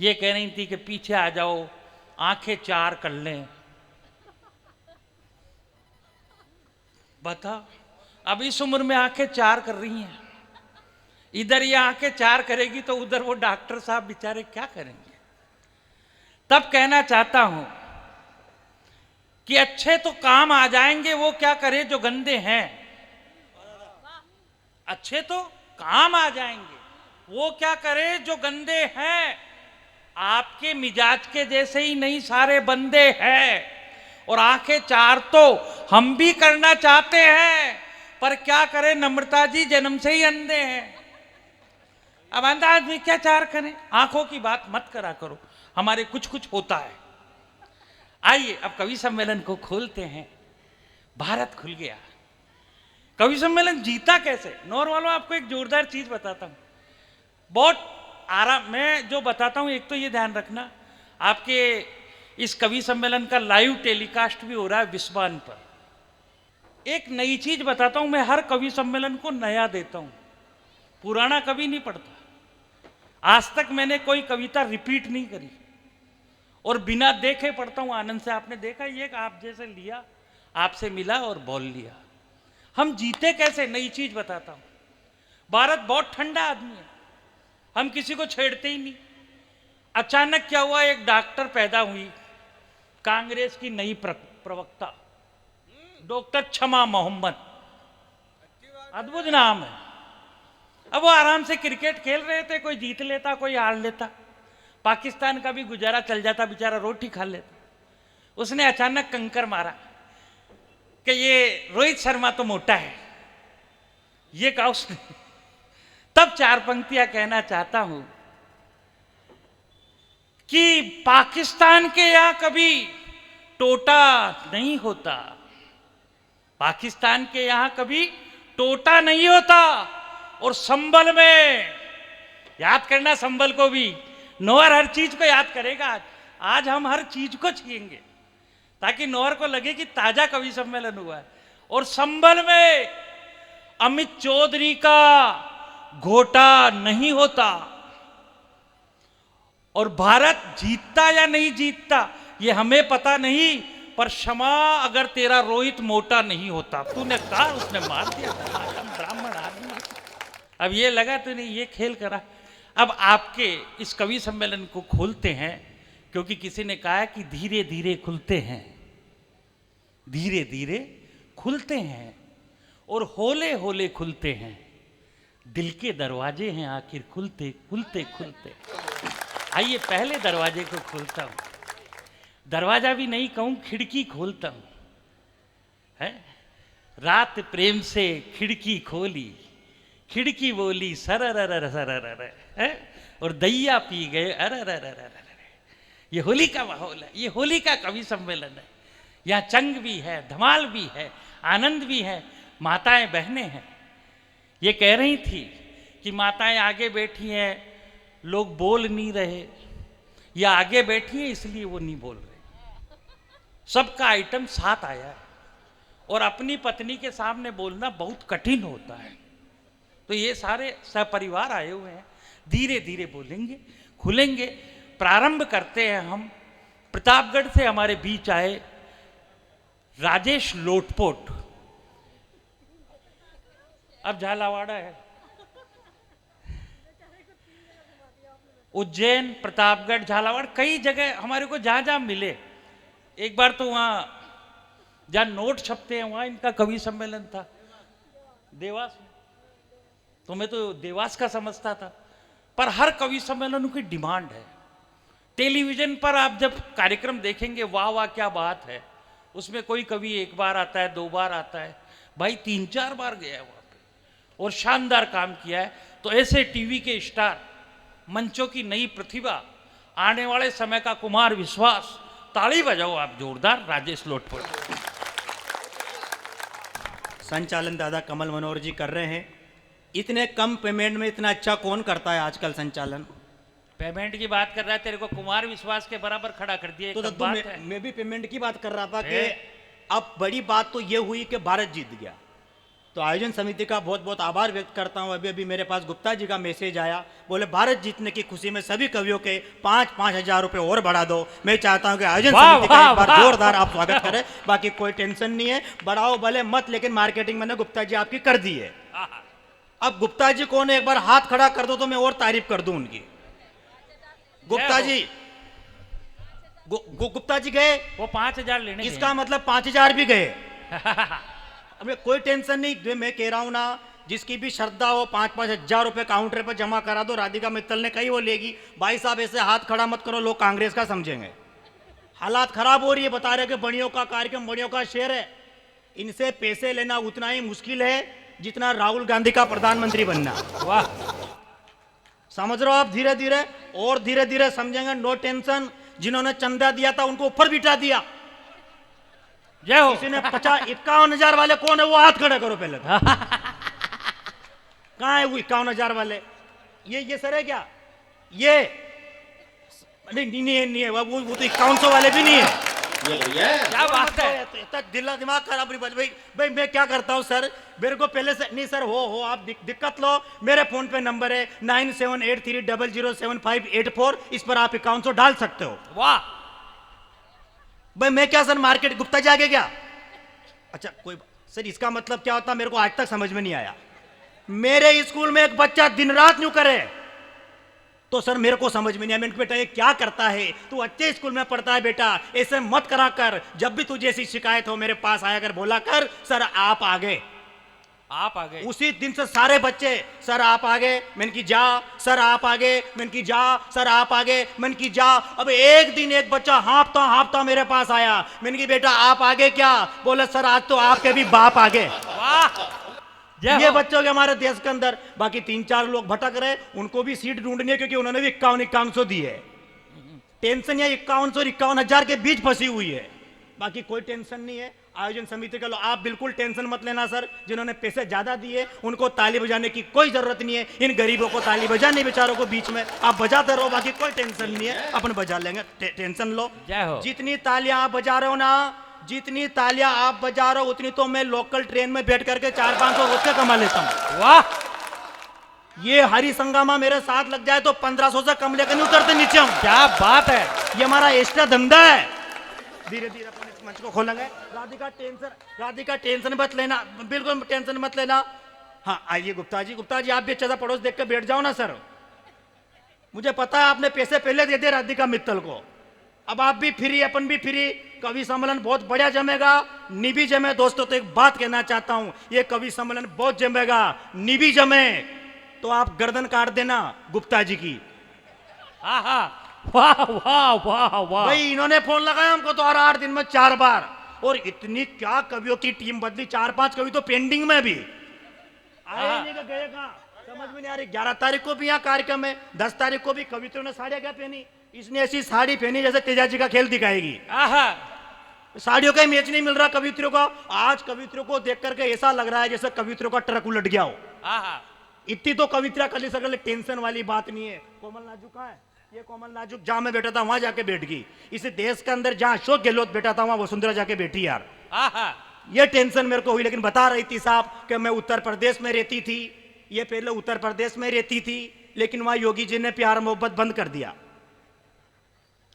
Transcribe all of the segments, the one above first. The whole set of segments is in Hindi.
ये कह रही थी कि पीछे आ जाओ, आंखें चार कर लें। बता, अब इस उम्र में आंखें चार कर रही हैं, इधर ये आंखें चार करेगी तो उधर वो डॉक्टर साहब बेचारे क्या करेंगे। तब कहना चाहता हूं कि अच्छे तो काम आ जाएंगे, वो क्या करे जो गंदे हैं। अच्छे तो काम आ जाएंगे, वो क्या करे जो गंदे हैं। आपके मिजाज के जैसे ही नहीं सारे बंदे हैं, और आंखें चार तो हम भी करना चाहते हैं, पर क्या करें नम्रता जी, जन्म से ही अंधे हैं। अब अंधा आदमी क्या चार करें, आंखों की बात मत करा करो, हमारे कुछ कुछ होता है। आइए अब कवि सम्मेलन को खोलते हैं। भारत खुल गया। कवि सम्मेलन जीता कैसे? नौर वालों, आपको एक जोरदार चीज बताता हूं, बहुत आराम। मैं जो बताता हूं, एक तो ये ध्यान रखना, आपके इस कवि सम्मेलन का लाइव टेलीकास्ट भी हो रहा है विस्वान पर। एक नई चीज बताता हूं, मैं हर कवि सम्मेलन को नया देता हूं, पुराना कभी नहीं पढ़ता। आज तक मैंने कोई कविता रिपीट नहीं करी, और बिना देखे पढ़ता हूं आनंद से। आपने देखा ये कि आप जैसे लिया, आपसे मिला और बोल लिया। हम जीते कैसे, नई चीज बताता हूं। भारत बहुत ठंडा आदमी है, हम किसी को छेड़ते ही नहीं। अचानक क्या हुआ, एक डॉक्टर पैदा हुई, कांग्रेस की नई प्रवक्ता, डॉक्टर छमा मोहम्मद, अद्भुत नाम है। अब वो आराम से क्रिकेट खेल रहे थे, कोई जीत लेता कोई हार लेता, पाकिस्तान का भी गुजारा चल जाता, बेचारा रोटी खा लेता। उसने अचानक कंकर मारा कि ये रोहित शर्मा तो मोटा है, ये कहा उसने। तब चार पंक्तियां कहना चाहता हूं कि पाकिस्तान के यहां कभी टोटा नहीं होता, पाकिस्तान के यहां कभी टोटा नहीं होता। और संबल में याद करना, संबल को भी, नौर हर चीज को याद करेगा। आज हम हर चीज को छीएंगे ताकि नौर को लगे कि ताजा कवि सम्मेलन हुआ है। और संबल में अमित चौधरी का घोटा नहीं होता। और भारत जीतता या नहीं जीतता ये हमें पता नहीं, पर क्षमा अगर तेरा रोहित मोटा नहीं होता। तूने कहा, उसने मार दिया, ब्राह्मण आदमी। अब ये लगा तूने ये खेल करा। अब आपके इस कवि सम्मेलन को खोलते हैं, क्योंकि किसी ने कहा कि धीरे धीरे खुलते हैं, धीरे धीरे खुलते हैं और होले होले खुलते हैं। दिल के दरवाजे हैं आखिर खुलते खुलते खुलते। आइए पहले दरवाजे को खोलता हूं, दरवाजा भी नहीं कहूं, खिड़की खोलता हूं। है रात प्रेम से खिड़की खोली, खिड़की बोली सरर सरर, और दैया पी गए अरर। ये होली का माहौल है, ये होली का कवि सम्मेलन है। यहाँ चंग भी है, धमाल भी है, आनंद भी है, माताएं बहनें हैं। ये कह रही थी कि माताएं आगे बैठी हैं, लोग बोल नहीं रहे, या आगे बैठी हैं इसलिए वो नहीं बोल रहे। सबका आइटम साथ आया है, और अपनी पत्नी के सामने बोलना बहुत कठिन होता है। तो ये सारे सपरिवार आए हुए हैं, धीरे धीरे बोलेंगे, खुलेंगे। प्रारंभ करते हैं हम। प्रतापगढ़ से हमारे बीच आए राजेश लोटपोट। अब झालावाड़ा है, उज्जैन, प्रतापगढ़, झालावाड़, कई जगह हमारे को जहां जहां मिले। एक बार तो वहां जहां नोट छपते हैं वहां इनका कवि सम्मेलन था, देवास में। तो मैं तो देवास का समझता था, पर हर कवि सम्मेलन की डिमांड है। टेलीविजन पर आप जब कार्यक्रम देखेंगे, वाह वाह क्या बात है, उसमें कोई कवि एक बार आता है, दो बार आता है, भाई 3-4 बार गया है वहां पे और शानदार काम किया है। तो ऐसे टीवी के स्टार, मंचों की नई प्रतिभा, आने वाले समय का कुमार विश्वास, ताली बजाओ आप जोरदार राजेश लोटपोट। संचालन दादा कमल मनोहर जी कर रहे हैं। इतने कम पेमेंट में इतना अच्छा कौन करता है आजकल संचालन? पेमेंट की बात कर रहा है, तेरे को कुमार विश्वास के बराबर खड़ा कर दिया। तो मैं भी पेमेंट की बात कर रहा था कि अब बड़ी बात तो ये हुई कि भारत जीत गया। तो आयोजन समिति का बहुत बहुत आभार व्यक्त करता हूं। अभी अभी मेरे पास गुप्ता जी का मैसेज आया, बोले भारत जीतने की खुशी में सभी कवियों के 5-5 हजार रुपए और बढ़ा दो। मैं चाहता हूं कि आयोजन वाह, समिति का वाह, एक बार वाह। जोरदार आप स्वागत करें। बाकी कोई टेंशन नहीं है, बढ़ाओ भले मत, लेकिन मार्केटिंग मैंने गुप्ता जी आपकी कर दी है। अब गुप्ता जी कौन है, एक बार हाथ खड़ा कर दो तो मैं और तारीफ कर दूं उनकी। गुप्ता जी गुप्ता जी गए, वो 5,000 लेने इसका मतलब 5,000 भी गए। अब कोई टेंशन नहीं, जो मैं कह रहा हूं ना, जिसकी भी श्रद्धा हो 5-5 हजार रुपए काउंटर पर जमा करा दो। राधिका मित्तल ने कही वो लेगी। भाई साहब ऐसे हाथ खड़ा मत करो, लोग कांग्रेस का समझेंगे। हालात खराब हो रही है, बता रहे कि बड़ियों का कार्यक्रम, बड़ियों का शेयर है। इनसे पैसे लेना उतना ही मुश्किल है जितना राहुल गांधी का प्रधानमंत्री बनना। वाह, समझ रहे हो आप? धीरे धीरे और धीरे धीरे समझेंगे। No tension. जिन्होंने चंदा दिया था उनको ऊपर बिठा दिया। जय हो। किसी ने 51 हजार वाले कौन है, वो हाथ खड़ा करो पहले तो। कहाँ है वो 51 हजार वाले? ये सर है क्या? ये नहीं है वो तो 5100 वाले भी नहीं है। क्या बात है। दिमाग खराब नहीं। भाई मैं क्या करता हूँ सर, मेरे को पहले से नहीं सर, हो आप दिक्कत लो। मेरे फोन पे नंबर है 9783007584, इस पर आप 5100 डाल सकते हो। वाह, भाई मैं क्या सर मार्केट, गुप्ता जी आगे क्या? अच्छा कोई सर, इसका मतलब क्या होता मेरे को आज तक समझ में नहीं आया। मेरे स्कूल में एक बच्चा दिन रात न्यू करे तो सर मेरे को समझ में नहीं आया। मैंने बेटा ये क्या करता है, तू अच्छे स्कूल में पढ़ता है बेटा, ऐसे मत करा कर। जब भी तुझे ऐसी शिकायत हो मेरे पास आया कर, बोला कर सर आप आगे। आप आ गए। उसी दिन से सारे बच्चे सर आप आगे, मैंने की जा, सर आप आगे, मैंने की जा, सर आप आगे, मैंने की जा। अब एक दिन एक बच्चा हाँफता मेरे पास आया। मैंने की बेटा आप आगे क्या? बोले सर आज तो आपके भी बाप आगे। वाह, ये बच्चों के हमारे देश के अंदर। बाकी 3-4 लोग भटक रहे, उनको भी सीट ढूंढनी है, क्योंकि उन्होंने भी 5100 दी है। टेंशन या 5100 और 51,000 के बीच फंसी हुई है। बाकी कोई टेंशन नहीं है। आयोजन समिति का लो, आप बिल्कुल टेंशन मत लेना सर। जिन्होंने पैसे ज्यादा दिए उनको ताली बजाने की कोई जरूरत नहीं है। इन गरीबों को ताली बजाने बेचारों को बीच में आप बजाते रहो, बाकी कोई टेंशन नहीं है, अपन बजा लेंगे। टेंशन लो। जय हो। जितनी तालियां आप बजा रहे हो ना, जितनी तालियां आप बजा रहे हो उतनी तो मैं लोकल ट्रेन में बैठ करके 400-500 रोज के कमा लेता हूं। वाह, ये हरी संगमा मेरे साथ लग जाए तो 1500 से कम लेकर नहीं उतरते नीचे हम। क्या बात है। ये हमारा एक्स्ट्रा धंधा है। धीरे धीरे अपन इस मंच को खोलेंगे। राधिका टेंशन मत लेना, बिल्कुल टेंशन मत लेना। हाँ आइए गुप्ता जी आप भी अच्छा सा पड़ोस देख के बैठ जाओ ना सर। मुझे पता है आपने पैसे पहले दे दिए राधिका मित्तल को, अब आप भी फ्री, अपन भी फ्री। कवि सम्मेलन बहुत बढ़िया जमेगा, निभी जमे। दोस्तों तो एक बात कहना चाहता हूं, ये कवि सम्मेलन बहुत जमेगा, निभी जमे तो आप गर्दन काट देना गुप्ता जी की। वाह वाह वाह वाह। भाई इन्होंने फोन लगाया हमको तो हर 8 दिन में 4 बार, और इतनी क्या कवियों की टीम बदली, 4-5 कवि तो पेंडिंग में भी आए नहीं तो गए कहां, समझ में नहीं आ रही। 11 तारीख को भी यहाँ कार्यक्रम है, 10 तारीख को भी। कवित्रों ने साड़ियां क्या पहनी, इसने ऐसी साड़ी पहनी जैसे तेजाजी का खेल दिखाएगी। साड़ियों का मैच नहीं मिल रहा कवित्रों का। आज कवित्रों को देख करके ऐसा लग रहा है जैसे कवित्रों का ट्रक उलट गया हो। इतनी तो कवित्रा कर सकल, टेंशन वाली बात नहीं है। कोमल नाजुक कहाँ है? ये कोमल नाजुक जहां मैं बैठा था वहां जाके बैठ गई। इस देश के अंदर जहां अशोक गहलोत बैठा था वहां वसुंधरा जाके बैठी यार। ये टेंशन मेरे को हुई, लेकिन बता रही थी साहब कि मैं उत्तर प्रदेश में रहती थी। ये पहले उत्तर प्रदेश में रहती थी, लेकिन वहां योगी जी ने प्यार मोहब्बत बंद कर दिया।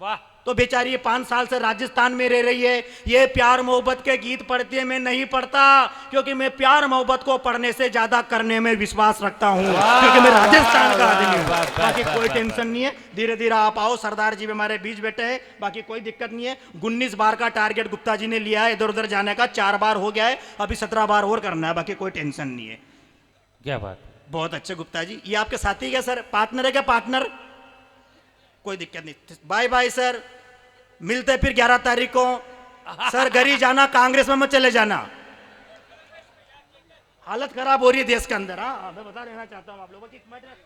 वाह। तो बेचारी ये 5 साल से राजस्थान में रह रही है। ये प्यार मोहब्बत के गीत पढ़ती है, मैं नहीं पढ़ता, क्योंकि मैं प्यार मोहब्बत को पढ़ने से ज्यादा करने में विश्वास रखता हूं, क्योंकि मैं राजस्थान का आदमी हूं। बाकी कोई टेंशन नहीं है, धीरे धीरे आप आओ। सरदार जी हमारे बीच बैठे हैं, बाकी कोई दिक्कत नहीं है। 19 बार का टारगेट गुप्ता जी ने लिया है इधर उधर जाने का, 4 बार हो गया है, अभी 17 बार और करना है। बाकी कोई टेंशन नहीं है। क्या बात। बहुत अच्छे गुप्ता जी। ये आपके साथी क्या सर, पार्टनर है क्या? पार्टनर, कोई दिक्कत नहीं। बाय बाय सर, मिलते फिर 11 तारीख को। सर घर ही जाना, कांग्रेस में मत चले जाना, हालत खराब हो रही है देश के अंदर। हाँ मैं बता देना चाहता हूँ आप लोगों की।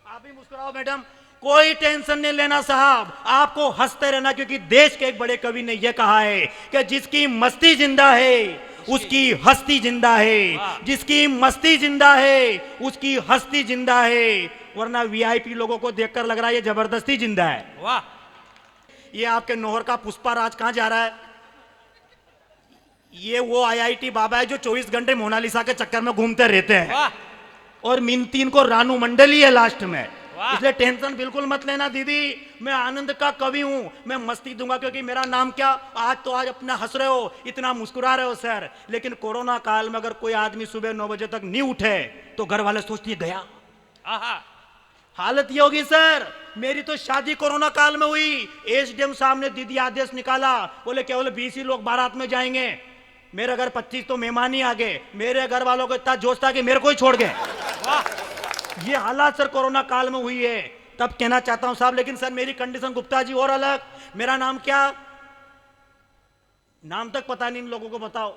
आप भी मुस्कुराओ मैडम, कोई टेंशन नहीं लेना साहब, आपको हंसते रहना, क्योंकि देश के एक बड़े कवि ने यह कहा है कि जिसकी मस्ती जिंदा है उसकी हस्ती जिंदा है, जिसकी मस्ती जिंदा है उसकी हस्ती जिंदा है। वरना वीआईपी लोगों को देखकर लग रहा है ये जबरदस्ती जिंदा है। वाह। ये आपके नौहर का पुष्पा राज कहां जा रहा है? ये वो आईआईटी बाबा है जो 24 घंटे मोनालिसा के चक्कर में घूमते रहते हैं, वाह और मिनती इनको रानू मंडल ही है लास्ट में। वाह। इसलिए टेंशन बिल्कुल मत लेना दीदी, मैं आनंद का कवि हूं, मैं मस्ती दूंगा, क्योंकि मेरा नाम क्या, आज अपना हंस रहे हो, इतना मुस्कुरा रहे हो सर, लेकिन कोरोना काल में अगर कोई आदमी सुबह 9 बजे तक नहीं उठे तो घर वाले सोचते हैं गया। आहा हालत ये होगी सर। मेरी तो शादी कोरोना काल में हुई, एसडीएम साहब ने दीदी आदेश निकाला, बोले केवल 20 ही लोग बारात में जाएंगे। मेरे घर 25 तो मेहमान ही आ गए, मेरे घर वालों को इतना जोश था कि मेरे को ही छोड़ गए। वाह ये हालात सर कोरोना काल में हुई है, तब कहना चाहता हूं साहब। लेकिन सर मेरी कंडीशन गुप्ता जी और अलग। मेरा नाम क्या, नाम तक पता नहीं इन लोगों को, बताओ,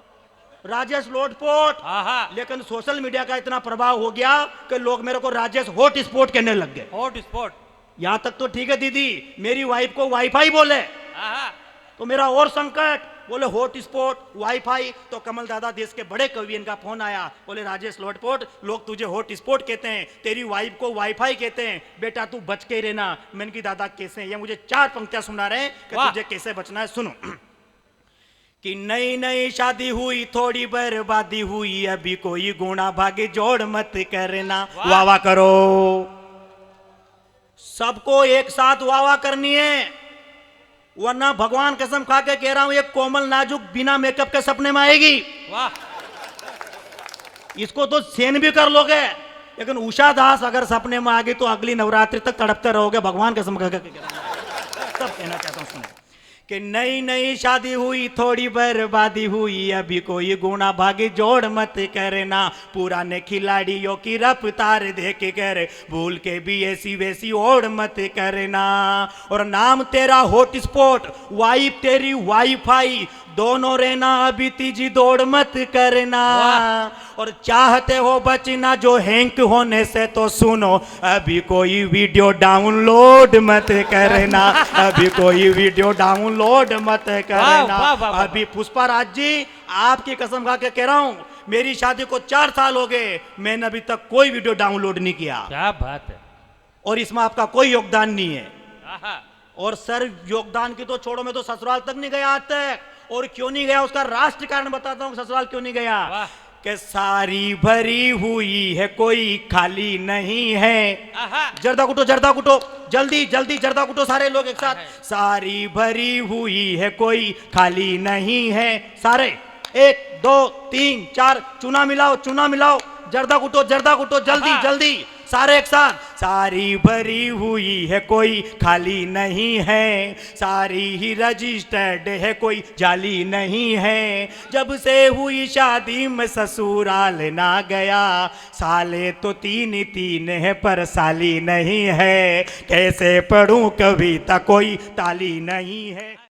राजेश लोटपोट। आहा लेकिन सोशल मीडिया का इतना प्रभाव हो गया कि लोग मेरे को राजेश हॉट स्पॉट कहने लग गए। Hot spot. यहां तक तो ठीक है दीदी, मेरी वाइफ को वाईफाई बोले आहा तो मेरा और संकट, बोले हॉट स्पॉट वाईफाई। तो कमल दादा देश के बड़े कवि, इनका फोन आया, बोले राजेश लोटपोट, लोग तुझे हॉट स्पॉट कहते हैं, तेरी वाइफ को वाईफाई कहते हैं, बेटा तू बच के रहना। मैंने की दादा कैसे, ये मुझे 4 पंक्तियां सुना रहे हैं कि वाह। तुझे कैसे बचना है, सुनो। कि नई नई शादी हुई, थोड़ी बर्बादी हुई, अभी कोई गुणा भागी जोड़ मत करना। वाह। वाह वाह करो, सबको एक साथ वाह वाह करनी है, वरना भगवान कसम खा के कह रहा हूं, एक कोमल नाजुक बिना मेकअप के सपने में आएगी। वाह इसको तो सेन भी कर लोगे, लेकिन उषा दास अगर सपने में आ गई तो अगली नवरात्रि तक तड़पते रहोगे, भगवान कसम खा के कह रहा हूं। सब कहना चाहता हूं, सुनो। कि नई नई शादी हुई, थोड़ी बर्बादी हुई, अभी कोई गुणा भागी जोड़ मत करना। पुराने खिलाड़ियों की रफ्तार देख कर भूल के भी ऐसी वैसी ओढ़ मत करना। और नाम तेरा हॉट स्पॉट, वाइफ तेरी वाईफाई, दोनों रहना अभी तीजी दौड़ मत करना। और चाहते हो बचना जो हैंक होने से, तो सुनो, अभी कोई वीडियो डाउनलोड मत करना, अभी कोई वीडियो डाउनलोड मत करना। वाह, वाह, वाह। अभी पुष्पा राज जी, आपकी कसम खा के कह रहा हूं, मेरी शादी को 4 साल हो गए, मैंने अभी तक कोई वीडियो डाउनलोड नहीं किया, क्या बात है। और इसमें आपका कोई योगदान नहीं है। आहा और सर योगदान की तो छोड़ो, मैं तो ससुराल तक नहीं गया आज तक, और क्यों नहीं गया उसका राष्ट्र कारण बताता हूं, ससुराल क्यों नहीं गया। वाह। कि सारी भरी हुई है, कोई खाली नहीं है। आहा जर्दा कुटो, जर्दा कुटो, जल्दी जल्दी जर्दा कुटो सारे लोग एक साथ। सारी भरी हुई है, कोई खाली नहीं है, सारे 1 2 3 4 चूना मिलाओ, चूना मिलाओ, जर्दा कुटो, जर्दा कुटो, जल्दी आहा। जल्दी सारे एक साथ। सारी भरी हुई है, कोई खाली नहीं है, सारी ही रजिस्टर्ड है, कोई जाली नहीं है। जब से हुई शादी में ससुराल ना गया, साले तो 3 है पर साली नहीं है। कैसे पढ़ूं कविता, कोई ताली नहीं है।